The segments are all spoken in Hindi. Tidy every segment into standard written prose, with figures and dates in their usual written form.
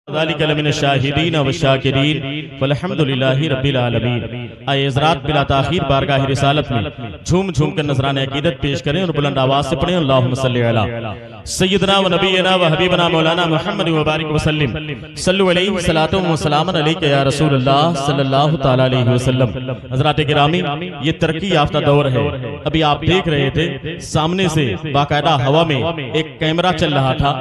शाहिदीन व शाकिरीन वल्हम्दुलिल्लाहि रब्बिल आलमीन। आए हज़रात बिला ताख़ीर बारगाह रिसालत में झूम झूम कर नज़राने अक़ीदत पेश करें और बुलंद आवाज़ से पढ़ें अल्लाहुम्मा सल्लि अला सय्यदना व नबीना व हबीबना मौलाना मुहम्मद व बारिक वसल्लिम सल्लु अलैहि सलातो व सलामन अलैका या रसूलल्लाह सल्लल्लाहु तआला अलैहि वसल्लम। हज़रात गिरामी, ये तरक्की याफ्ता दौर है। अभी आप देख रहे थे सामने से बाकायदा हवा में एक कैमरा चल रहा था।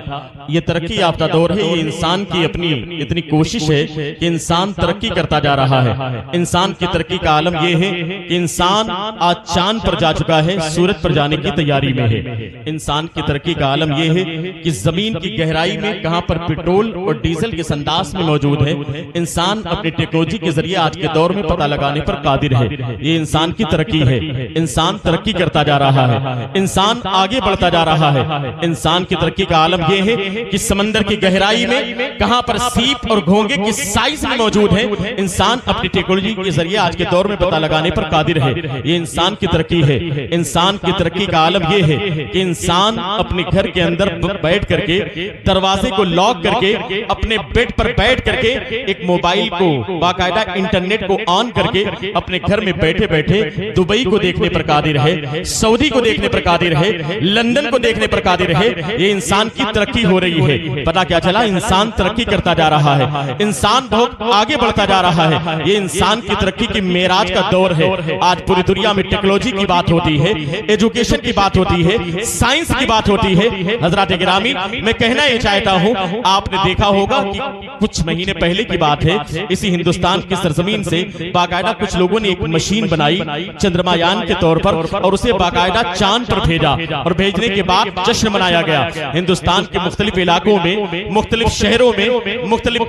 ये तरक्की याफ्ता दौर है। ये इंसान की अपनी इतनी कोशिश है कि इंसान तरक्की करता जा रहा है। इंसान की तरक्की का आलम यह है कि इंसान आज चांद पर जा चुका है, सूरज पर जाने की तैयारी में है। इंसान की तरक्की का आलम यह है कि जमीन की गहराई में कहां पर पेट्रोल और डीजल के संदास में मौजूद है, इंसान अपनी टेक्नोलॉजी के जरिए आज के दौर में पता लगाने पर कादिर है। ये इंसान की तरक्की है। इंसान तरक्की करता जा रहा है, इंसान आगे बढ़ता जा रहा है। इंसान की तरक्की का आलम यह है कि समंदर की गहराई में कहां पर सीप और घोंगे की साइज में मौजूद है, इंसान अपनी टेक्नोलॉजी के जरिए आज के दौर में पता लगाने पर कादिर है। ये इंसान की तरक्की है। इंसान की तरक्की का आलम यह है कि इंसान अपने घर के अंदर बैठ करके दरवाजे को लॉक करके अपने बेड पर बैठ करके एक मोबाइल को बाकायदा इंटरनेट को ऑन करके अपने घर में बैठे बैठे दुबई को देखने पर कादिर है, सऊदी को देखने पर कादिर है, लंदन को देखने पर कादिर है। ये इंसान की तरक्की हो रही है। पता क्या चला? इंसान तरक्की करता जा रहा है, इंसान बहुत आगे बढ़ता जा रहा है। ये इंसान की तरक्की की मेराज का दौर है। आज पूरी दुनिया में टेक्नोलॉजी की बात होती है, एजुकेशन की बात होती है, साइंस की बात होती है। हजरत गिरामी, मैं कहना यह चाहता हूं, आपने देखा होगा कि कुछ महीने पहले की बात है, इसी हिंदुस्तान की सरजमीन से बाकायदा कुछ लोगों ने एक मशीन बनाई चंद्रमायान के तौर पर और उसे बाकायदा चांद पर भेजा और भेजने के बाद जश्न मनाया गया। हिंदुस्तान के मुख्तलिफ इलाकों में, मुख्तलिफ शहरों में, मुख्तलिफ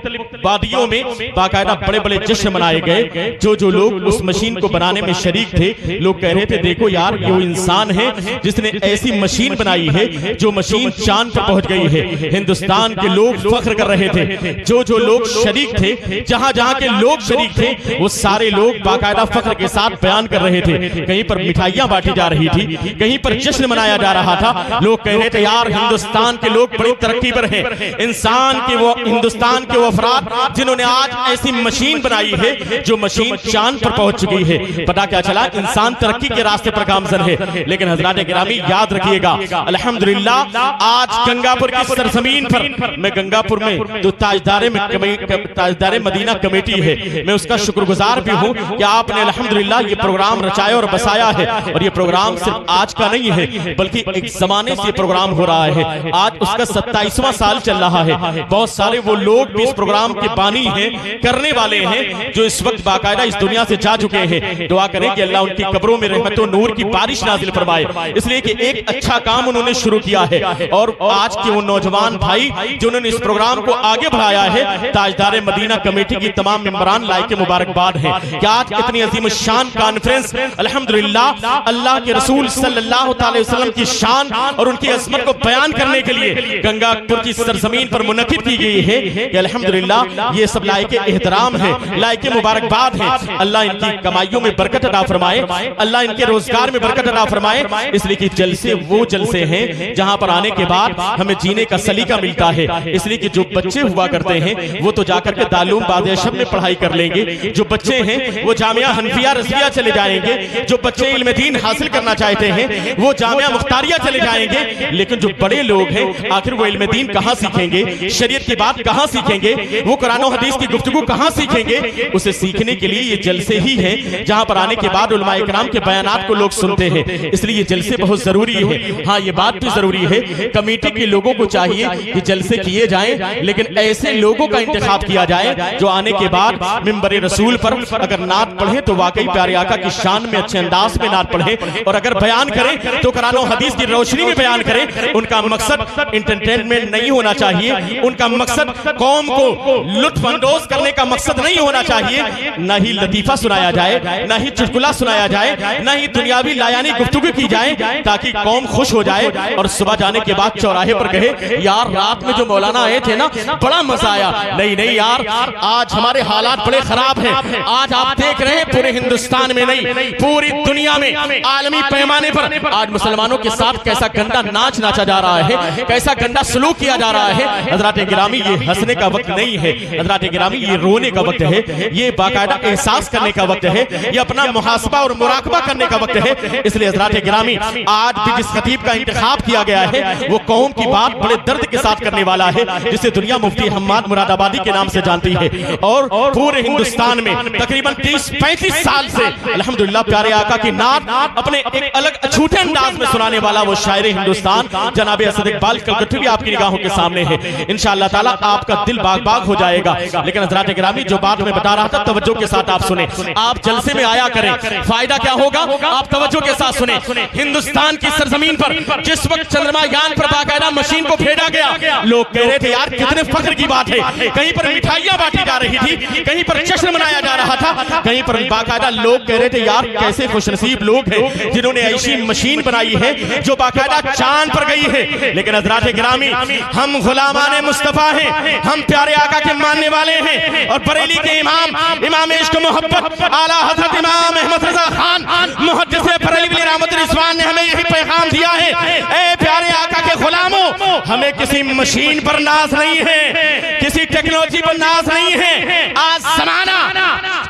वादियों में बाकायदा बड़े बड़े जश्न मनाए गए। जो लोग उस मशीन को बनाने में शरीक थे, लोग कह रहे थे देखो यार, ये वो इंसान है जिसने ऐसी मशीन बनाई है जो मशीन चांद पर पहुंच गई है। हिंदुस्तान के लोग फख्र कर रहे थे। जो लोग शरीक थे, जहां जहां के लोग शरीक थे, वो सारे लोग बाकायदा फख्र के साथ बयान कर रहे थे। कहीं पर मिठाइयां बांटी जा रही थी, कहीं पर जश्न मनाया जा रहा था। लोग कह रहे थे यार, हिंदुस्तान के लोग बड़ी तरक्की पर हैं। इंसान के वो हिंदुस्तान के वो अफराद जिन्होंने आज ऐसी मशीन बनाई है जो मशीन चांद पर पहुंच चुकी है। पता क्या चला? इंसान तरक्की के रास्ते पर गामजन है। लेकिन हजरात गिरामी, याद रखिएगा, अल्हम्दुलिल्लाह आज गंगापुर की सरजमीन पर, मैं गंगापुर में जो ताजदारे मदीना कमेटी है, मैं उसका शुक्रगुजार भी हूं कि आपने अल्हम्दुलिल्लाह ये प्रोग्राम रचाया और बसाया है। और ये प्रोग्राम सिर्फ आज का नहीं है, बल्कि एक जमाने से प्रोग्राम हो रहा है। आज उसका 27वां साल चल रहा है। बहुत सारे वो लोग भी इस प्रोग्राम के बानी हैं, करने वाले हैं, जो इस वक्त बाकायदा इस दुनिया से जा चुके हैं। दुआ करें कि अल्लाह उनकी कब्रों में रहमत और नूर की बारिश नाजिल फरमाए, इसलिए कि एक अच्छा काम उन्होंने शुरू किया है। और आज के वो नौजवान भाई जिन्होंने इस प्रोग्राम को आगे बढ़ाया है, ताजदारे मदीना कमेटी की तमाम मेंबरान लायक मुबारकबाद है कि आज इतनी अजीम शान कॉन्फ्रेंस अल्हम्दुलिल्लाह अल्लाह के रसूल सल्लल्लाहु अलैहि वसल्लम की शान और उनकी अजमत को बयान करने के लिए गंगापुर की सरजमीन पर मुनक्किद की गई है कि अल्हम्दुलिल्लाह ये सब लायक एहतराम है, लायक मुबारकबाद है। अल्लाह इनकी कमाइयों में बरकत अता फरमाए, अल्लाह इनके रोजगार में बरकत अता फरमाए। इसलिए कि जलसे वो जलसे हैं जहां पर आने के बाद हमें जीने का सलीका मिलता है। इसलिए कि जो बच्चे हुआ करते हैं वो तो जाकर के दारूल बादशाह में पढ़ाई कर लेंगे, जो बच्चे हैं वो जामिया हनफिया रज़िया चले जाएंगे, जो बच्चे इल्म दीन हासिल करना चाहते हैं वो जामिया मुख्तारिया चले जाएंगे। लेकिन जो बड़े लोग हैं, आखिर वो इल्म दीन कहां सीखेंगे, शरीयत की बात कहां सीखेंगे, वो कुरान और हदीस की गुफ्तगू कहां सीखेंगे? उसे सीखने के लिए ये जलसे ही हैं जहां पर आने के बाद उलमाए किराम के बयानात को लोग सुनते हैं। इसलिए ये जलसे बहुत जरूरी है। हाँ, ये बात भी जरूरी है, कमेटी के लोगों को चाहिए कि जलसे किए जाएं, लेकिन ऐसे लोगों का इंतखाब किया जाए जो आने के बाद मिंबर रसूल पर अगर नात पढ़े तो वाकई प्यारे आका की शान में अच्छे अंदाज में नात पढ़े, और अगर बयान करें तो कुरान और हदीस की रोशनी में बयान करें। उनका मकसद एंटरटेनमेंट नहीं होना चाहिए, उनका मकसद कौम को लुत्फ अंदोज करने का मकसद नहीं होना चाहिए। न ही लतीफा सुनाया जाए, न ही चुटकुला सुनाया जाए, न ही दुनियावी लायानी गुफ्तगू की जाए ताकि कौम खुश हो जाए और सुबह जाने जाने के बाद चौराहे पर कहे यार रात में जो मौलाना आए थे ना बड़ा मजा आया। नहीं नहीं यार, आज हमारे हालात बड़े खराब हैं। आज आप देख रहे हैं पूरे हिंदुस्तान में नहीं पूरी दुनिया में आलमी पैमाने पर आज मुसलमानों के साथ कैसा गंदा नाच नाचा जा रहा है, कैसा गंदा सलूक किया जा रहा है। हजरात गिरामी, ये हंसने का वक्त नहीं है, हजरात गिरामी ये रोने का वक्त है, ये बाकायदा एहसास करने का वक्त है, ये अपना मुहासबा और मुराकबा करने का वक्त है। इसलिए हजरात गिरामी, आज भी जिस खतीब का इंतखाब किया गया है वो कौम की बात बड़े दर्द के साथ करने वाला है, जिसे दुनिया मुफ्ती हम्माद मुरादाबादी के नाम से जानती है। और पूरे हिंदुस्तान में तकरीबन 30-35 साल से अल्हम्दुलिल्लाह प्यारे आका की नात अपने एक अलग अछूते अंदाज में सुनाने वाला वो शायर हिंदुस्तान जनाब असद इकबाल कलकत्ती भी आपकी निगाहों के सामने है। इंशाअल्लाह ताला आपका दिल बाग बाग हो जाएगा। लेकिन हज़रात गिरामी, जो बात मैं बता रहा था तवज्जो के साथ आप सुने। आप जलसे में आया करें, फायदा क्या होगा आप तवज्जो के साथ सुने। हिंदुस्तान की सरजमीन पर जिस वक्त चंद्रमा यान पर बाकायदा मशीन को भेजा गया, लोग कह रहे थे यार कितने फख्र की बात है। कहीं पर मिठाइयां बांटी जा रही थी, कहीं पर जश्न मनाया जा रहा था, कहीं पर बाकायदा लोग कह रहे थे यार कैसे खुशनसीब लोग हैं जिन्होंने ऐसी मशीन बनाई है जो बाकायदा चांद पर गई है। लेकिन हज़रात गिरामी, हम गुलामाने मुस्तफा हैं, हम प्यारे आका के मानने वाले हैं। और बरेली के इमाम इश्क मोहब्बत आला हज़रत इमाम अहमद रज़ा खान मुहद्दिस बरेलवी रहमतुल्लाह रिज़वान ने हमें यही पैगाम दिया है, ए प्यारे आका के गुलामों, हमें किसी मशीन पर नाज नहीं है, किसी टेक्नोलॉजी पर नाज नहीं है। आज ज़माना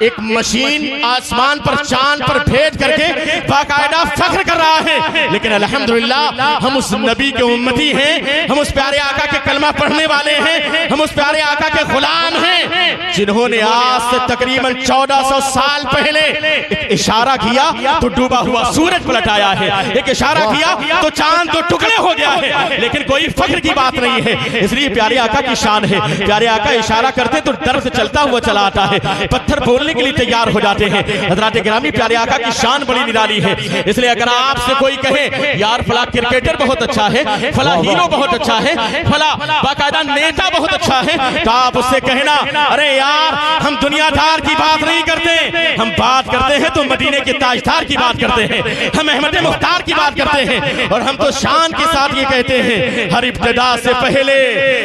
एक मशीन आसमान पर चांद पर भेज करके बाकायदा फख्र कर रहा है। लेकिन अल्हम्दुलिल्लाह हम उस नबी के उम्मती हैं, हम उस प्यारे आका के कलमा पढ़ने वाले हैं, हम उस प्यारे आका के गुलाम हैं जिन्होंने आज से तकरीबन 1400 साल पहले एक इशारा किया तो डूबा हुआ सूरज पलट आया है, एक इशारा किया तो चांद तो टुकड़े हो गया है। लेकिन कोई फख्र की बात नहीं है। इसलिए प्यारे आका की शान है, प्यारे आका इशारा करते तो डर से चलता हुआ चला आता है, पत्थर बोलने के लिए तैयार हो जाते हैं। हज़रात गिरामी, प्यारे आका की शान बड़ी निराली है। इसलिए अगर आपसे कोई कहे यार फला क्रिकेटर बहुत अच्छा है, फला हीरो बहुत अच्छा है, फला बाकायदा नेता बहुत अच्छा है, तो आप उससे कहना अरे यार हम दुनियादार की बात नहीं करते, हम बात करते हैं तो मदीने के ताजदार की बात करते हैं, हम अहमद मुख्तार की बात करते हैं। और हम तो शान के साथ ये कहते हैं, हर इब्तिदा से पहले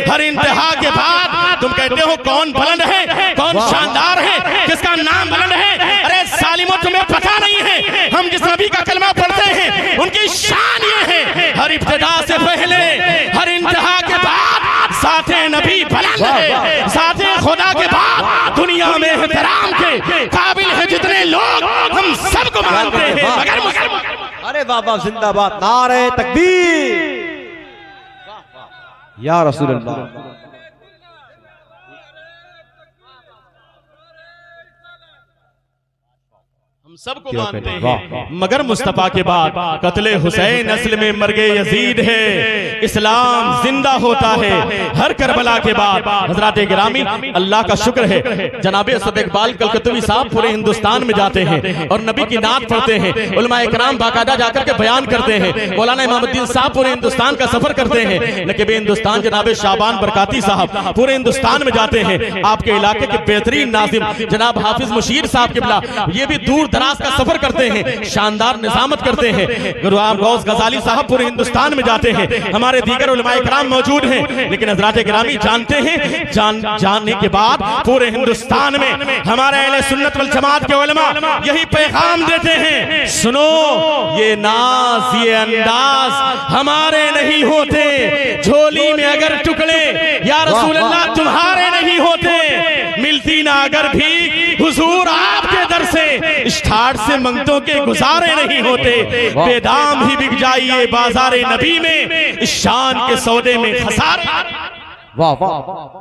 हर इंतहा के बाद तुम कहते हो कौन बुलंद है, कौन शानदार है, किसका नाम बुलंद है। अरे सालिमो, तुम्हें पता नहीं है हम जिस नबी का कलमा पढ़ते हैं उनकी शान ये है, हर इब्तिदा से पहले हर इंतहा के बाद साथे नबी बुलंद है, साथे खुदा के बाद दुनिया में एहतराम के काबिल है जितने लोग हम सबको मानते हैं मगर मुसलमान। अरे वाह वाह, जिंदाबाद, नारे तकबीर, या रसूल अल्लाह। हम सबको मानते हैं मगर मुस्तफा के बाद कत्ले हुसैन असल में मर गए यजीद है, इस्लाम जिंदा होता है हर करबला के बाद। हज़रात गिरामी, अल्लाह का शुक्र है जनाबे असद इकबाल कलकत्ती साहब पूरे हिंदुस्तान में जाते हैं और नबी की नात पढ़ते हैं, उलमाए कराम बाकायदा जाकर के बयान करते हैं। मौलाना इमामुद्दीन साहब पूरे हिंदुस्तान का सफर करते हैं, नकीब हिंदुस्तान जनाबे शाबान बरकाती साहब पूरे हिंदुस्तान में जाते हैं। आपके इलाके के बेहतरीन नाजिम जनाब हाफिज मुशीर साहब किबला ये भी दूर दराज का सफर करते हैं, शानदार निजामत करते हैं। गुरु गौस गजाली साहब पूरे हिंदुस्तान में जाते हैं, हमारे दीगर उलमाए कराम मौजूद हैं। लेकिन हज़रात गिरामी जानते हैं, जानने के बाद पूरे हिंदुस्तान में हमारे अहले सुन्नत वल जमात के उलमा यही पैगाम देते हैं, सुनो ये नाज ये अंदाज हमारे नहीं होते, झोली में अगर टुकड़े या रसूल अल्लाह तुम्हारे नहीं होते, मिलती ना अगर भी हुजूर आपके दर से, इश्तार से मंगतों के गुजारे नहीं होते, बेदाम ही बिक जाइए बाजारे नबी में, इस शान के सौदे में खसारे। वाह वाह,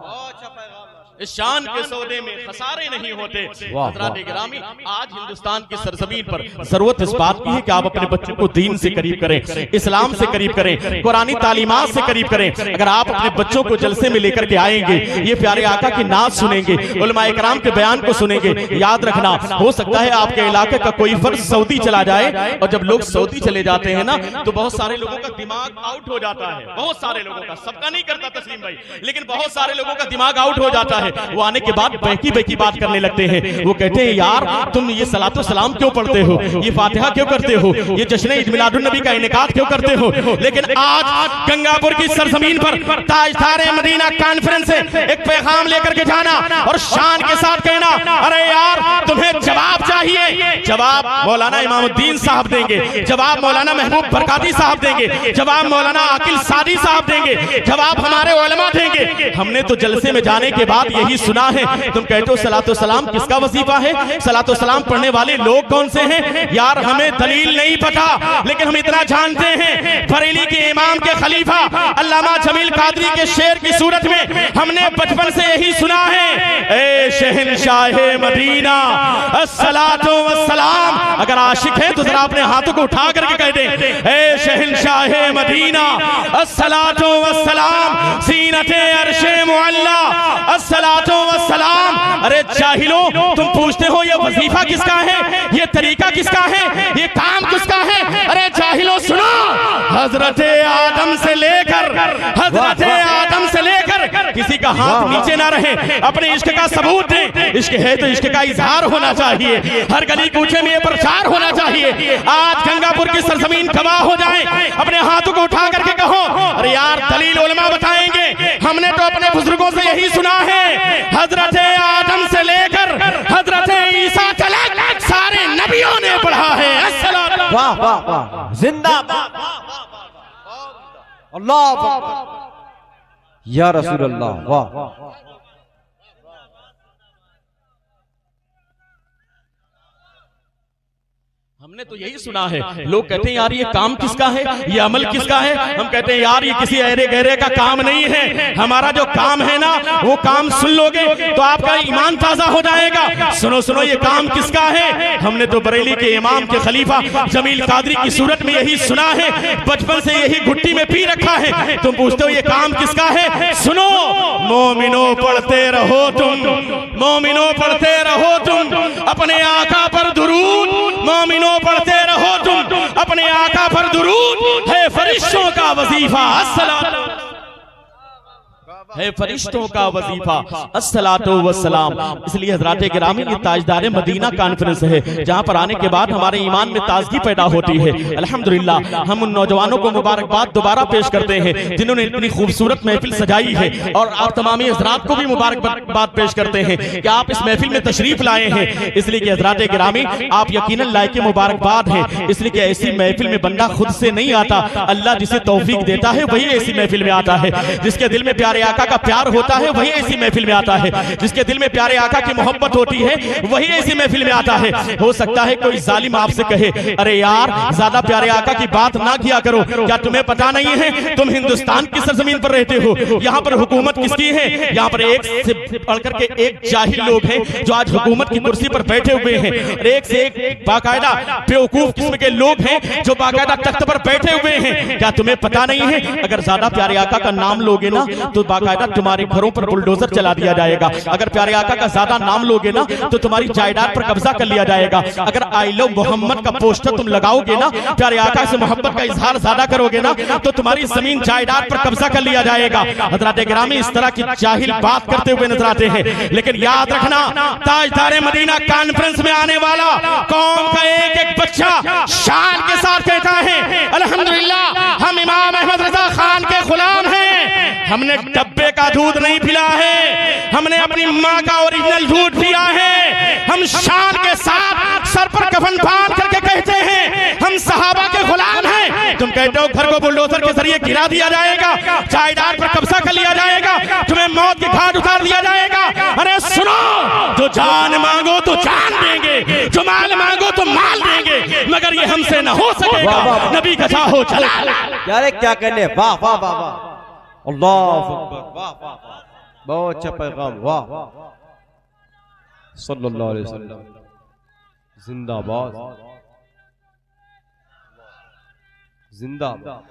इस शान के सौदे में खसारे नहीं होते। हज़रात गिरामी, आज हिंदुस्तान की सरजमीन पर जरूरत इस बात की है कि आप अपने बच्चों को दीन से करीब करें, इस्लाम से करीब करें, कुरानी तालीमात से करीब करें। अगर आप अपने बच्चों को जलसे में लेकर के आएंगे, ये प्यारे आका की नात सुनेंगे, उलमाए कराम के बयान को सुनेंगे, याद रखना हो सकता है आपके इलाके का कोई फर्द सऊदी चला जाए, और जब लोग सऊदी चले जाते हैं ना तो बहुत सारे लोगों का दिमाग आउट हो जाता है, बहुत सारे लोगों का, सबका नहीं करता तस्लीम भाई, लेकिन बहुत सारे लोगों का दिमाग आउट हो जाता है। वो आने के बाद बहकी बहकी बात करने लगते हैं। वो कहते हैं यार तुम ये सलातो सलाम क्यों पढ़ते हो, ये फातिहा क्यों करते हो, ये जश्न ईद मिलादुन नबी का इनेकाद क्यों करते हो। लेकिन आज गंगापुर की सरजमीन पर ताजदारे मदीना कॉन्फ्रेंस से एक पैगाम लेकर के जाना और शान के साथ कहना, अरे यार तुम्हें जवाब चाहिए, जवाब मौलाना इमामुद्दीन साहब देंगे, जवाब मौलाना महबूब बरकाती साहब देंगे, जवाब मौलाना आकिल सादी साहब देंगे, जवाब हमारे उलमा देंगे। हमने तो जलसे में जाने के बाद यही सुना है। तुम कहते हो सलातो सलाम किसका वजीफा है, सलातो सलाम पढ़ने वाले लोग कौन से हैं। यार हमें दलील नहीं पता, लेकिन हम इतना जानते हैं बरेली के इमाम के खलीफा अल्लामा जमील कादरी के शेर की सूरत में हमने बचपन से यही सुना है, ए शहंशाह मदीना अस्सलातु वस्सलाम। अगर आशिक है तो जरा अपने हाथों को उठा करके कह दे, ए शहंशाह मदीना अस्सलातु वस्सलाम सीनते अर्शे मुअल्ला अस्सलातु वस्सलाम। अरे जाहिलो तुम पूछते हो ये वजीफा किसका है, ये तरीका किसका है, ये काम किसका है। अरे जाहिलो सुनो, हजरत आदम से लेकर किसी का हाथ नीचे ना रहे, अपने इश्क का सबूत दे। इश्क है तो इश्क का इजहार होना चाहिए, हर गली कूचे में ये प्रचार होना चाहिए। आज गंगापुर की सरजमीन गवाह हो जाए, अपने हाथों को उठा करके कहो, अरे यार दलील उलमा बताएंगे, हमने तो अपने बुजुर्गों से यही सुना है, हजरत आदम से लेकर हजरत ईसा तक सारे नबियों ने पढ़ा है। वाह वाह वाह, जिंदाबाद अल्लाह या रसूल अल्लाह। वाह हमने तो यही सुना है। लोग कहते हैं यार ये काम किसका है, ये अमल किसका है। हम कहते हैं यार ये किसी अरे गहरे का काम नहीं है, हमारा जो काम है ना वो काम सुन लोगे तो आपका ईमान ताजा हो जाएगा। सुनो सुनो ये काम किसका है। हमने तो बरेली के इमाम के खलीफा जमील कादरी की सूरत में यही सुना है, बचपन से यही घुट्टी में पी रखा है। तुम पूछते हो ये काम किसका है। सुनो, मोमिनो पढ़ते रहो तुम, मोमिनो पढ़ते रहो तुम अपने आका पर दुरूद, मोमिनो पढ़ते रहो तुम अपने आका पर दुरूद, है फरिश्तों का वजीफा अस्सलाम, है फरिश्तों का वजीफा अस्सलातु वस्सलाम। इसलिए हज़रात गिरामी ये ताजदार मदीना कॉन्फ्रेंस है जहां पर आने के बाद हमारे ईमान में ताजगी पैदा होती है। अल्हम्दुलिल्लाह हम उन नौजवानों को मुबारकबाद दोबारा पेश करते हैं जिन्होंने इतनी खूबसूरत महफिल सजाई है, और आप तमामी हज़रात को भी मुबारकबाद पेश करते हैं कि आप इस महफिल में तशरीफ लाए हैं। इसलिए कि हज़रात गिरामी आप यकीनन लायक मुबारकबाद है, इसलिए कि ऐसी महफिल में बंदा खुद से नहीं आता, अल्लाह जिसे तौफीक देता है वही ऐसी महफिल में आता है। जिसके दिल में प्यारे आका का प्यार होता है वही ऐसी महफिल में आता है, जिसके दिल में प्यारे आका की मोहब्बत होती है वही ऐसी महफिल में आता है। हो सकता है कोई जालिम आपसे कहे, अरे यार ज्यादा प्यारे आका की बात ना किया करो, क्या तुम्हें पता नहीं है तुम हिंदुस्तान की सरजमीन पर रहते हो, यहाँ पर हुकूमत किसकी है। यहाँ पर एक से बढ़कर के एक जाहिल लोग हैं जो आज हुकूमत की कुर्सी पर बैठे हुए हैं, एक से एक बाकायदा बेवकूफ किस्म के लोग हैं जो बाकायदा तख्त पर बैठे हुए हैं। क्या तुम्हें पता नहीं है अगर ज्यादा प्यारे आका का नाम लोगे ना तो बाकायदा तुम्हारे घरों पर बुलडोजर चला दिया जाएगा। अगर प्यारे आका का ज्यादा नाम लोगे ना तो तुम्हारी जायदाद पर कब्जा कर लिया जाएगा। अगर आई लव मोहम्मद का पोस्टर तुम लगाओगे ना, प्यारे आका से मोहब्बत का इजहार ज्यादा करोगे ना तो तुम्हारी जमीन जायदाद पर कब्जा कर लिया जाएगा। हज़रात गिरामी इस तरह की जाहिल बात करते हुए नजर आते हैं, लेकिन याद रखना ताजदारे मदीना कॉन्फ्रेंस में आने वाला कौम का एक एक बच्चा शान के साथ कहता है अल्हम्दुलिल्लाह हम इमाम अहमद रजा खान के गुलाम हैं। हमने डब्बे का दूध नहीं पिला है, हमने अपनी माँ का ओरिजिनल दूध पिया है। हम शान के साथ सर पर कफन बांध करके कहते हैं हम सहाबा के गुलाम हैं। तुम कहते हो घर को बुलडोजर के जरिए गिरा दिया जाएगा, जायदाद पर कब्जा कर लिया जाएगा, तुम्हें मौत के घाट उतार दिया जाएगा। अरे सुनो, जो जान मांगो तो जान देंगे, जो माल मांगो तो माल देंगे, मगर ये हमसे न हो सकेगा। नबी का चाहो चला यार क्या कहने, वाह वाह वाह वाह अल्लाह अकबर, वाह वाह वाह, बहुत अच्छा पैगाम, वाह सल्लल्लाहु अलैहि वसल्लम, जिंदाबाद जिंदाबाद।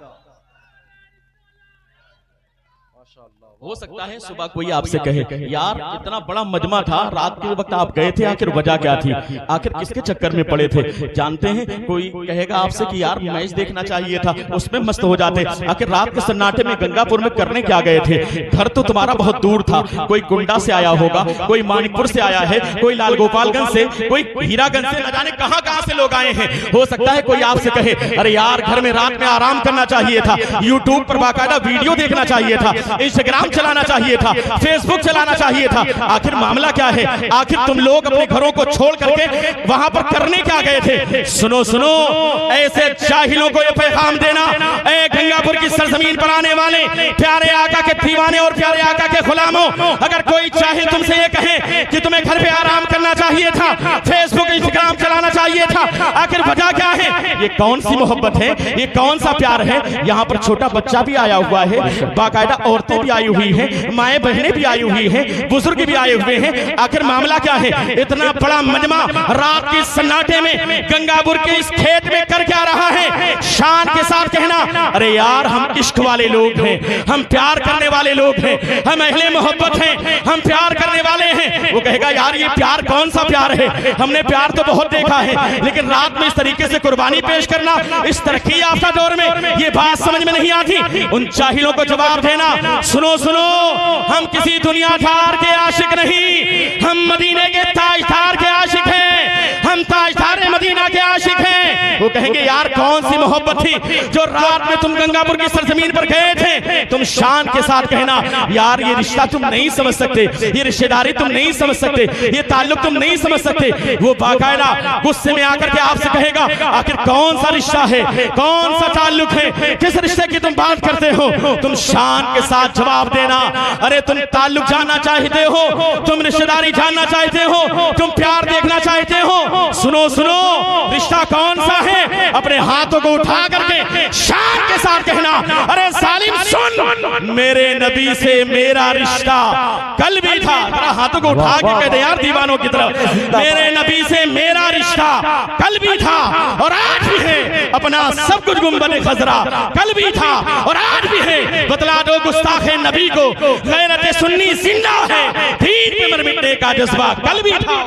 हो सकता है सुबह कोई आपसे कहे यार इतना बड़ा मजमा था, रात के वक्त आप गए थे, आखिर वजह क्या थी, आखिर किसके चक्कर में पड़े थे। जानते हैं कोई कहेगा आपसे कि यार मैच देखना चाहिए था, उसमें मस्त हो जाते, आखिर रात के सन्नाटे में गंगापुर में करने क्या गए थे, घर तो तुम्हारा बहुत दूर था, कोई गुंडा से आया होगा, कोई मानिकपुर से आया है, कोई लाल गोपालगंज से, कोई हीरागंज से, न जाने कहां कहां से लोग आए हैं। हो सकता है कोई आपसे कहे अरे यार घर में रात में आराम करना चाहिए था, यूट्यूब पर बाकायदा वीडियो देखना चाहिए था, इंस्टाग्राम चलाना चाहिए था, फेसबुक चलाना चाहिए था, आखिर मामला क्या है, आखिर तुम लोग अपने घरों को छोड़ करके वहां पर करने क्या गए थे। सुनो सुनो, ऐसे जाहिलों को ये पैगाम देना, ए गंगापुर की सरजमीन पर आने वाले प्यारे आका के दीवाने और प्यारे आका के गुलामों, अगर कोई जाहिल तुमसे ये कहे कि तुम्हें घर पे आराम करना चाहिए था, फेसबुक इंस्टाग्राम चलाना चाहिए था, आखिर वजह क्या है, ये कौन सी मोहब्बत है, ये कौन सा प्यार है। यहाँ पर छोटा बच्चा भी आया हुआ है, बाकायदा औरतें भी आई हुई हैं, माए बहनें भी आई हुई हैं, बुजुर्ग भी आए हुए हैं, आखिर मामला क्या है। इतना बड़ा मजमा रात के सन्नाटे में गंगापुर के इस खेत में कर क्या रहा है। शान के साथ कहना अरे यार हम इश्क वाले लोग हैं, हम प्यार करने वाले लोग हैं, हम अहले मोहब्बत हैं, हम प्यार करने वाले हैं। वो कहेगा यार ये प्यार कौन सा प्यार है, हमने प्यार तो बहुत देखा है, लेकिन रात में इस तरीके से कुर्बानी पेश करना इस तरक्की याफ्ता दौर में ये बात समझ में नहीं आती। उन जाहिलों को जवाब देना, सुनो सुनो, हम किसी दुनियादार के आशिक नहीं, हम मदीने के ताजदार के आशिक हैं, हम ताजदार मदीना के आशिक हैं। वो कहेंगे यार कौन सी मोहब्बत थी जो रात में तुम गंगापुर की सरजमीन पर गए थे। तुम शान के साथ कहना यार ये रिश्ता तुम नहीं समझ सकते, ये रिश्तेदारी तुम नहीं समझ सकते, ये ताल्लुक तुम नहीं समझ सकते। वो बाकायदा गुस्से में आकर के आपसे कहेगा आखिर कौन सा रिश्ता है, कौन सा ताल्लुक है, किस रिश्ते की तुम बात करते हो। तुम शान के साथ जवाब देना अरे तुम ताल्लुक जानना चाहते हो, तुम रिश्तेदारी जानना चाहते हो, तुम प्यार देखना चाहते हो। सुनो सुनो, रिश्ता कौन सा है, अपने हाथों को उठा करके शान के साथ कहना अरे जालिम सुन, मेरे नबी से मेरा रिश्ता कल भी था। हाथों को उठा के कहते यार दीवानों की तरफ, मेरे नबी से मेरा रिश्ता कल भी था और आज भी है, अपना सब कुछ गुंबद खजरा कल भी था और आज भी है। बतला दो गुस्ताखे नबी को गैरत सुन्नी जिंदा है, दीन पे मर मिटने का जज्बा कल भी था।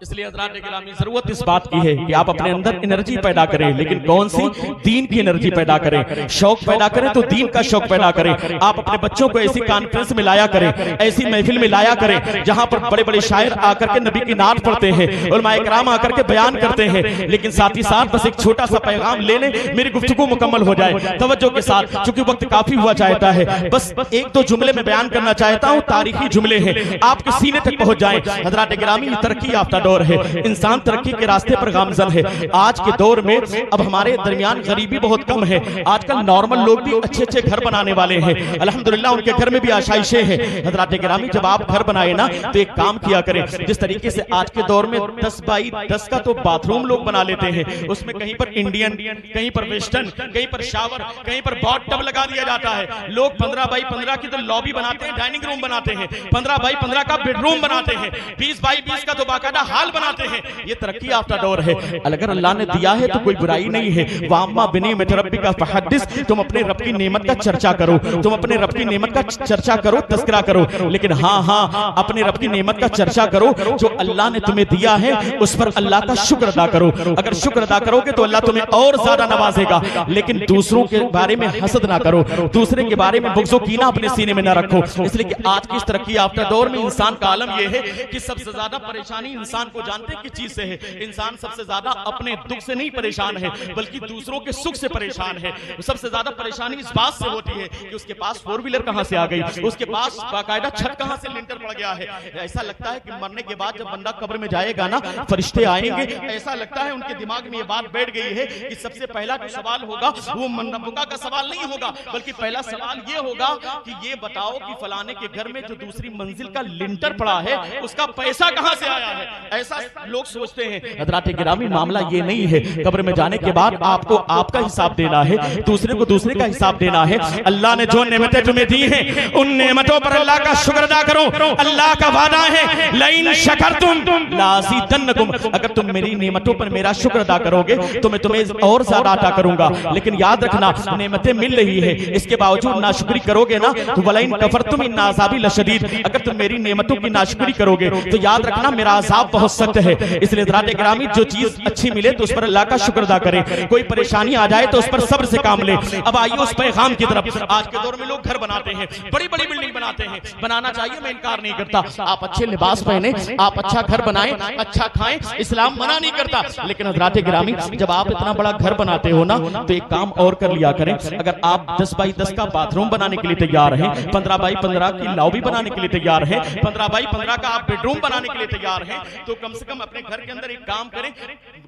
इसलिए हज़रात गिरामी जरूरत इस बात की है कि आप अपने अंदर एनर्जी पैदा करें, लेकिन कौन सी, दीन की एनर्जी पैदा करें, शौक पैदा करें तो दीन का शौक पैदा करें। आप अपने बच्चों को ऐसी कॉन्फ्रेंस में लाया करें, ऐसी महफिल में लाया करें जहां पर बड़े बड़े शायर आकर के नबी की नात पढ़ते हैं, उलमाए किराम आकर के बयान करते हैं, लेकिन साथ ही साथ बस एक छोटा सा पैगाम ले लें, मेरी गुफ्तगू मुकम्मल हो जाए तवज्जो के साथ, चूंकि वक्त काफी हुआ चाहता है। बस एक दो जुमले में बयान करना चाहता हूं, तारीखी जुमले हैं, आपके सीने तक पहुंच जाए। हज़रात गिरामी तरक्की याफ्ता दौर है, इंसान तरक्की के रास्ते पर गामजन है। आज के दौर में अब हमारे दरमियान गरीबी बहुत कम है, आजकल नॉर्मल लोग भी अच्छे अच्छे घर बनाने वाले हैं, अल्हम्दुलिल्लाह उनके घर में भी आशाइशें हैं। हज़रात गिरामी जब आप घर बनाए ना तो एक काम किया करें, जिस तरीके से आज के दौर में 10 बाई 10 का तो बाथरूम लोग बना लेते हैं, उसमें कहीं पर इंडियन, कहीं पर वेस्टर्न, कहीं पर शावर, कहीं पर बॉथ टब लगा दिया जाता है। लोग 15 बाई 15 की तो लॉबी बनाते हैं, डाइनिंग रूम बनाते हैं, 15 बाई 15 का बेडरूम बनाते हैं, 20 बाई 20 का तो बाकायदा हाल बनाते हैं। ये तरक्की याफ्ता दौर है। अगर अल्लाह ने दिया है तो कोई बुराई नहीं है। वाम्मा बिनिअमति रब्बिका फहद्दिस, तुम अपने रब की नेमत का चर्चा करो, तुम अपने रब की नेमत का चर्चा करो, तस्करा करो, लेकिन हाँ हाँ अपने रब की नेमत का चर्चा करो जो अल्लाह ने तुम्हें दिया है, उस पर अल्लाह का शुक्र अदा करो। अगर शुक्र अदा करोगे तो अल्लाह तुम्हें और ज्यादा नवाजेगा, लेकिन दूसरों के बारे में हसद ना करो, दूसरे के बारे में बुग़्ज़ व कीना अपने सीने में ना रखो। इसलिए कि आज की इस तरक्की याफ्ता दौर में इंसान का आलम यह है कि सबसे ज्यादा परेशानी इंसान को जानते हैं किस चीज से है। इंसान सबसे ज्यादा अपने दुख से नहीं परेशान है, बल्कि दूसरों के सुख से परेशान है। सबसे ज्यादा परेशानी इस बात से होती है कि उसके पास 4 व्हीलर कहां से आ गई, उसके पास बाकायदा छत कहां से लिंटर पड़ गया है। ऐसा लगता है कि मरने के बाद जब बंदा कब्र में जाएगा ना, फरिश्ते आएंगे, ऐसा लगता है उनके दिमाग में ये बात बैठ गई है कि सबसे पहला जो सवाल होगा वो मनबुका का सवाल नहीं होगा, बल्कि पहला सवाल ये होगा कि ये बताओ कि फलाने के घर में जो दूसरी मंजिल का लिंटर पड़ा है उसका पैसा कहां से आया है, ऐसा लोग सोचते हैं। हज़रात गिरामी मामला ये नहीं है। कब्र में जाने के बाद आपको आपका हिसाब देना है, दूसरे को दूसरे का हिसाब देना है। अल्लाह ने जो नेमतें तुम्हें दी हैं उन नेमतों पर अल्लाह का शुक्र अदा करो। अल्लाह का वादा है लइन शकरतुम लाज़ीदन्नकुम, अगर तुम मेरी नेमतों पर मेरा शुक्र अदा करोगे तो मैं तुम्हें और ज्यादा अता करूंगा। लेकिन याद रखना नेमतें मिल रही है, इसके बावजूद नाशुक्री करोगे ना तो वलइन कफरतुम इन्न अज़ाबी लशदीद, अगर तुम मेरी नेमतों की नाशुक्री करोगे तो याद रखना मेरा अज़ाब बहुत सख्त है। इसलिए हज़रात गिरामी जो चीज अच्छी मिले तो उस पर अल्लाह का शुक्र अदा करें, कोई परेशानी आ जाए तो उस पर सब्र से काम ले। अब आइए उस पैगाम की तरफ। आज के दौर में लोग घर बनाते हैं, बड़ी बड़ी बिल्डिंग बनाते हैं, बनाना चाहिए, मैं इनकार नहीं करता। आप अच्छे लिबास पहने, आप अच्छा घर बनाएं, अच्छा खाएं, इस्लाम मना नहीं करता। लेकिन हज़रात गिरामी जब आप इतना बड़ा घर बनाते हो ना तो एक काम और कर लिया करें। अगर आप 10 बाई 10 का बाथरूम बनाने के लिए तैयार हैं, 15 बाई 15 की लॉबी बनाने के लिए तैयार हैं, 15 बाई 15 का आप बेडरूम बनाने के लिए तैयार हैं, तो कम से कम अपने घर के अंदर एक काम करें,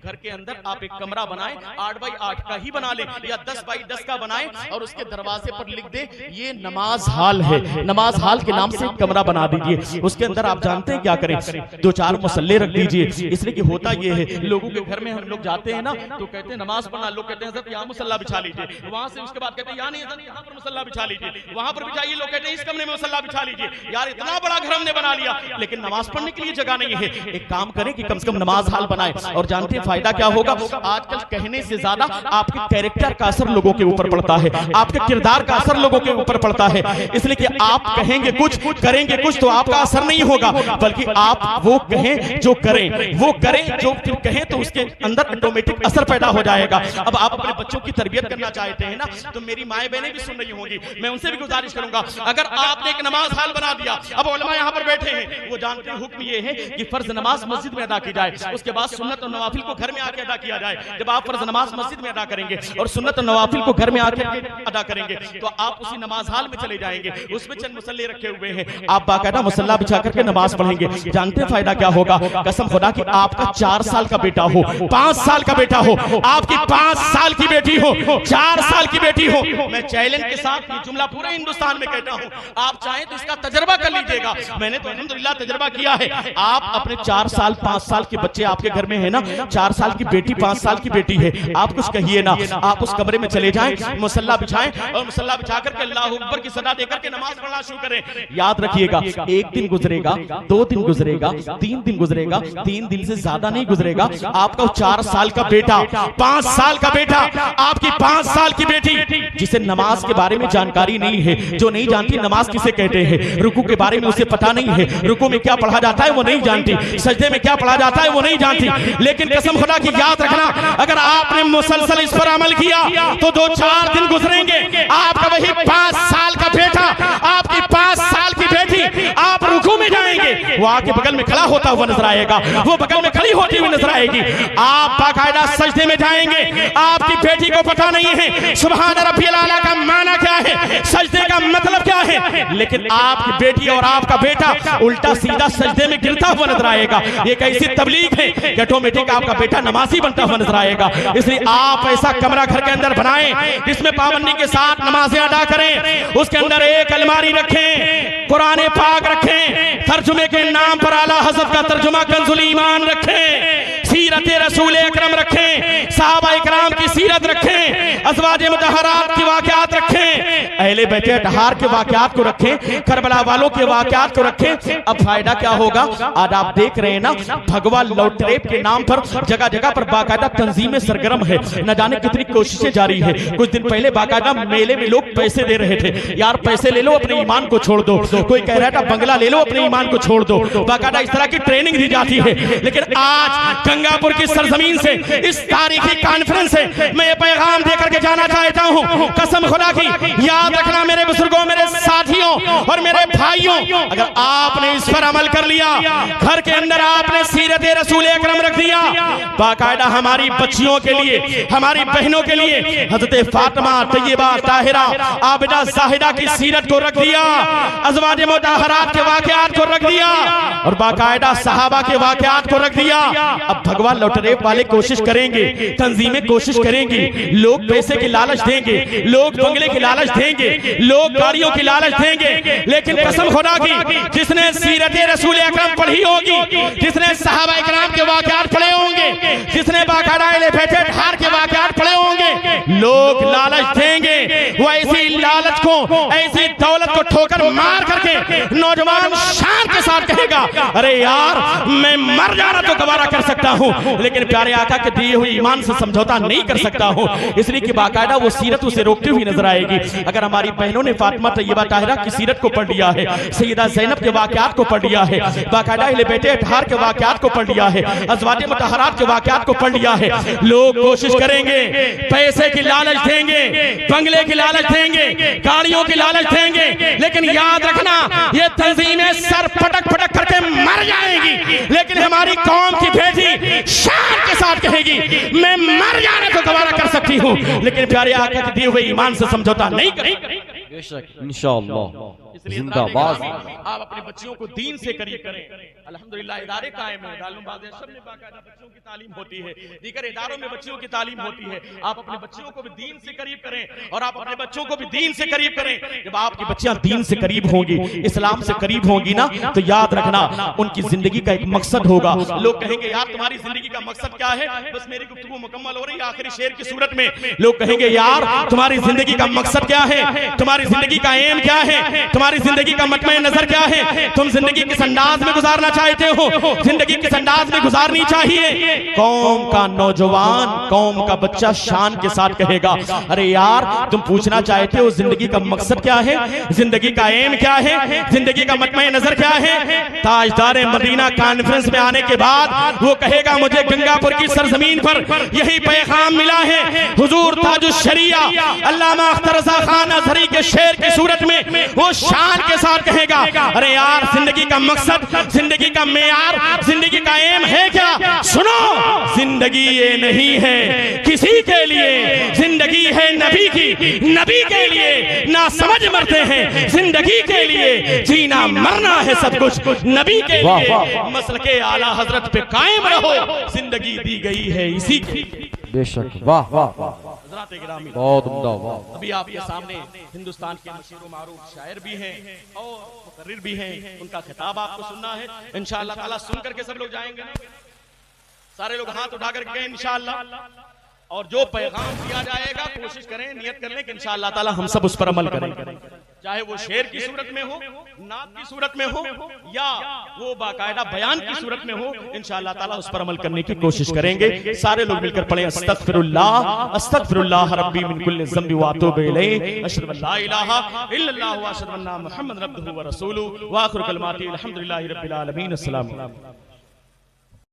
घर के अंदर आप एक कमरा बनाएं, 8 बाई 8 का ही बना ले या 10 बाई 10 का बनाएं और उसके दरवाजे पर लिख दे ये नमाज हाल है। नमाज हाल के नाम से एक कमरा बना दीजिए। उसके अंदर आप जानते हैं क्या करें, 2-4 मुसल्ले रख दीजिए। इसलिए कि होता ये है लोगों के घर में हम लोग जाते हैं ना तो कहते हैं नमाज पढ़ना, लोग कहते हैं यहाँ मुसल्ला बिछा लीजिए, वहां से उसके बाद कहते हैं यहाँ नहीं यहाँ पर मुसल्ला बिछा लीजिए, वहां पर बिछाइए, लोग कहते हैं इस कमरे में मुसल्ला बिछा लीजिए। यार इतना बड़ा घर हमने बना लिया लेकिन नमाज पढ़ने के लिए जगह नहीं है। एक काम करें कि कम से कम नमाज हाल बनाए। और जानते हैं फायदा क्या होगा, आजकल कहने से ज्यादा आपके कैरेक्टर का असर लोगों के ऊपर पड़ता है, आपके किरदार का असर लोगों के ऊपर पड़ता है। इसलिए कि आप कहेंगे कुछ करेंगे कुछ तो आपका असर नहीं होगा, बल्कि आप वो कहें जो करें, वो करें जो कहें तो उसके अंदर ऑटोमेटिक असर पैदा हो जाएगा। अब आप अपने बच्चों की तरबियत करना चाहते हैं ना तो मेरी माए बहनें भी सुन रही होंगी, मैं उनसे भी गुजारिश करूंगा, अगर आपने एक नमाज हाल बना दिया, अब उलमा यहाँ पर बैठे हैं वो जानते हैं हुक्म ये है कि फर्ज नमाज मस्जिद में अदा की जाए, उसके बाद सुन्नत और नवाफिल को घर में आके अदा किया जाए। जब आप फर्ज नमाज मस्जिद में अदा करेंगे और सुन्नत और नवाफिल को घर में आके अदा करेंगे तो आप उसी नमाज हाल में चले जाएंगे, उसमें चंद मुसल्ले रखे हुए हैं, आप बाकायदा मुसल्ला बिछा करके नमाज पढ़ेंगे। जानते हैं फायदा क्या होगा, कसम खुदा की आपका 4 साल का बेटा हो, 5 साल का बेटा हो, आपकी 5 साल की बेटी हो, 4 साल की बेटी हो, मैं चैलेंज के साथ ये जुमला पूरे हिंदुस्तान में कहता हूं, आप चाहें तो इसका तजर्बा कर लीजिएगा। मैंने तो अल्हम्दुलिल्लाह तजर्बा किया है। आप अपने 4 साल 5 साल के बच्चे आपके घर में है ना, 4 साल की बेटी 5 साल की बेटी है, आप कुछ कहिए ना, आप उस कमरे में चले जाएं, मुसल्ला बिछाएं और मुसल्ला बिछा करके अल्लाह अकबर की सदा देकर के नमाज पढ़ना शुरू करें। याद रखिएगा, एक दिन गुजरेगा, 2 दिन गुजरेगा, 3 दिन गुजरेगा, 3 दिन से ज्यादा नहीं गुजरेगा, आपका 4 साल का बेटा, 5 साल का बेटा, आपकी 5 साल की बेटी जिसे नमाज के बारे में जानकारी नहीं है, जो नहीं जानती नमाज किसे कहते हैं, रुकू के बारे में उसे पता नहीं है, रुकू में क्या पढ़ा जाता है वो नहीं जानती, सजदे में क्या पढ़ा जाता है वो नहीं जानती। लेकिन कसम खुदा की याद रखना, अगर आपने मुसलसल इस पर अमल किया तो 2-4 दिन गुजरेंगे, आपका वही 5 साल का बेटा, आपकी 5 साल की बेटी, आप रुकू में जाएंगे, वो आपके बगल में खड़ा होता हुआ नजर आएगा, वो बगल में खड़ी होती हुई नजर आएगी, आप बाकायदा सजदे में जाएंगे। आपकी बेटी को पता नहीं है सुभान रब्बियल आला का माना क्या है, सजदे का मतलब क्या है, लेकिन आपकी बेटी और आपका बेटा उल्टा सीधा सजदे में गिरता हुआ नजर आएगा। ये कैसी तबलीग है कि ऑटोमेटिक आपका बेटा नमाजी बनता हुआ नजर आएगा। इसलिए आप ऐसा कमरा घर के अंदर बनाएं जिसमें पाबंदी के साथ नमाजें अदा करें, उसके अंदर एक अलमारी रखें, कुरान पाक रखें, तर्जुमे के नाम पर आला हज़रत का तर्जुमा कंजुल ईमान रखें, सीरत रसूल अकरम रखें, सहाबा इकराम की सीरत रखें, अज़वाज मुतहहरात की वाक़यात रखें, अहले बैत अतहार के वाक़यात को रखें, करबला वालों के वाक़यात को रखें। अब फायदा क्या होगा, आज आप देख रहे हैं ना भगवा लौटरेप के नाम पर जगह जगह पर बाकायदा तंजीमें सरगर्म है, न जाने कितनी कोशिशें जारी है। कुछ दिन पहले बाकायदा मेले में लोग पैसे दे रहे थे, यार पैसे ले लो अपने ईमान को छोड़ दो, कोई कह रहा था बंगला ले लो अपने ईमान को छोड़ दो, बाकायदा इस तरह की ट्रेनिंग दी जाती है। लेकिन आज गंगापुर की सरजमीन से इस तारीखी कॉन्फ्रेंस से मैं ये पैगाम देकर के जाना चाहता हूं, कसम खुदा की याद रखना मेरे बुजुर्गों, मेरे साथियों और मेरे भाइयों, अगर आपने इस पर अमल कर लिया, घर के अंदर आपने सीरत रसूल अकरम रख दिया, बाकायदा हमारी बच्चियों के लिए, हमारी बहनों के लिए हजरत फातिमा तैयबा ताहिरा आबिदा जाहिदा की सीरत को रख दिया, अज़वाज मुतहहरात के वाक़यात को रख दिया और बाकायदा सहाबा के वाक़यात को रख दिया। अब भगवान लौटरेप वाले कोशिश करेंगे, तंजीमें कोशिश करेंगी, लोग पैसे की लालच देंगे, लोग बंगले की लालच देंगे, लोग गाड़ियों की लालच देंगे, लेकिन कसम खुदा की जिसने सीरत रसूल अकरम पढ़ी होगी, जिसने सहाबा इकराम के वाक़यात पढ़े होंगे, जिसने बाकायदा अहले बैत हार के वाक़यात पढ़े होंगे, लोग लालच देंगे, वो ऐसी लालच को, ऐसी दौलत को ठोकर मार करके नौजवान शान के साथ कहेगा, अरे यार मैं मर जाना तो गवारा कर सकता हूँ, लेकिन प्यारे आका के दिए हुए ईमान से समझौता नहीं कर सकता हूँ। इसलिए कि बाकायदा वो सीरत उसे रोकती हुई नजर आएगी। अगर हमारी बहनों ने फातिमा तैयबा ताहिरा की सीरत को पढ़ लिया है, सैयदा ज़ैनब के वाक़यात को पढ़ लिया है, बाकायदा अहले बैत अतहार के वाक़यात को पढ़ लिया है, अज़वाज मुतहहरात के वाक़यात को पढ़ लिया है, लोग कोशिश करेंगे, पैसे की लालच देंगे, बंगले की लालच देंगे, गाड़ियों की लालच देंगे, लेकिन याद रखना ये तंजीमें सर पटक पटक करके मर जाएंगी, लेकिन हमारी कौम की बेटी शान के साथ कहेगी मैं मर जाने को गवारा कर सकती हूँ, लेकिन प्यारे आका के दिए हुए ईमान से समझौता नहीं करेंगे। बेशक इंशाअल्लाह इसलिए जिंदाबाद। आप अपने बच्चियों को दीन से करीब करें। अल्हम्दुलिल्लाह इदारे कायम है, दारुल बाज़ सब में बाकायदा बच्चों की तालीम होती है, दीगर इदारों में बच्चियों की तालीम होती है। आप अपने बच्चियों को भी दीन से करीब करें और आप अपने बच्चों को भी दीन से करीब करें। जब आपकी बच्चियां दीन से करीब होंगी, इस्लाम से करीब होंगी ना, तो याद रखना उनकी जिंदगी का एक मकसद होगा। लोग कहेंगे यार तुम्हारी जिंदगी का मकसद क्या है? बस मेरी गुफ्तगू मुकम्मल हो रही है आखिरी शेर की सूरत में। लोग कहेंगे यार तुम्हारी जिंदगी का मकसद क्या है, तुम्हारी जिंदगी का एम क्या है, तुम्हारी जिंदगी का मतमे नजर क्या है, तुम जिंदगी किस अंदाज में गुजारना चाहते हो, जिंदगी किस अंदाज में गुजारनी चाहिए। कौम का नौजवान, कौम का बच्चा शान के साथ कहेगा अरे यार तुम पूछना चाहते हो जिंदगी का मकसद क्या है, जिंदगी का एम क्या है, जिंदगी का मतमे नजर क्या है। ताजदार मदीना कॉन्फ्रेंस में आने के बाद वो कहेगा मुझे गंगापुर की सरजमीन पर यही पैगाम मिला है। हुजूर ताजुश शरिया अल्लामा अख्तर रज़ा खान अज़हरी के शेर की सूरत में वो शान के साथ कहेगा अरे यार जिंदगी का मकसद, जिंदगी का मेयार, जिंदगी का एम है क्या? सुनो जिंदगी ये नहीं है किसी के लिए, जिंदगी है नबी की, नबी के लिए ना समझ मरते हैं, जिंदगी के लिए जीना मरना है सब कुछ नबी के लिए। मसलके आला हजरत पे कायम रहो, जिंदगी दी गई है इसी की। बेशक वाह वाह वाह बहुत उम्दा वाह। अभी आपके सामने हिंदुस्तान के मशहूर मारूफ शायर भी हैं और मुकर्रिर भी हैं, उनका खिताब आपको सुनना है इंशाअल्लाह ताला। सुन करके सब लोग जाएंगे, सारे लोग हाथ उठा करके गए इंशाअल्लाह, और जो पैगाम दिया जाएगा कोशिश करें, नियत कर लें कि इंशाअल्लाह ताला हम सब उस पर अमल करेंगे, चाहे वो शेर की सूरत में हो, नात की सूरत में हो, या वो बाकायदा बयान की सूरत में हो, इंशाअल्लाह ताला उस पर अमल करने की कोशिश करेंगे। सारे लोग मिलकर पढ़ें अस्तगफिरुल्लाह अस्तगफिरुल्लाह रब्बी मिन कुल्लि ज़ंबि व अतूबु इलैहि अशहदु अल्ला इलाहा इल्लल्लाह व अशहदु अन्ना मुहम्मदन अब्दुहु व रसूलुहु व आखिरु कलमाति अल्हम्दुलिल्लाहि रब्बिल आलमीन। अस्सलामु अलैकुम।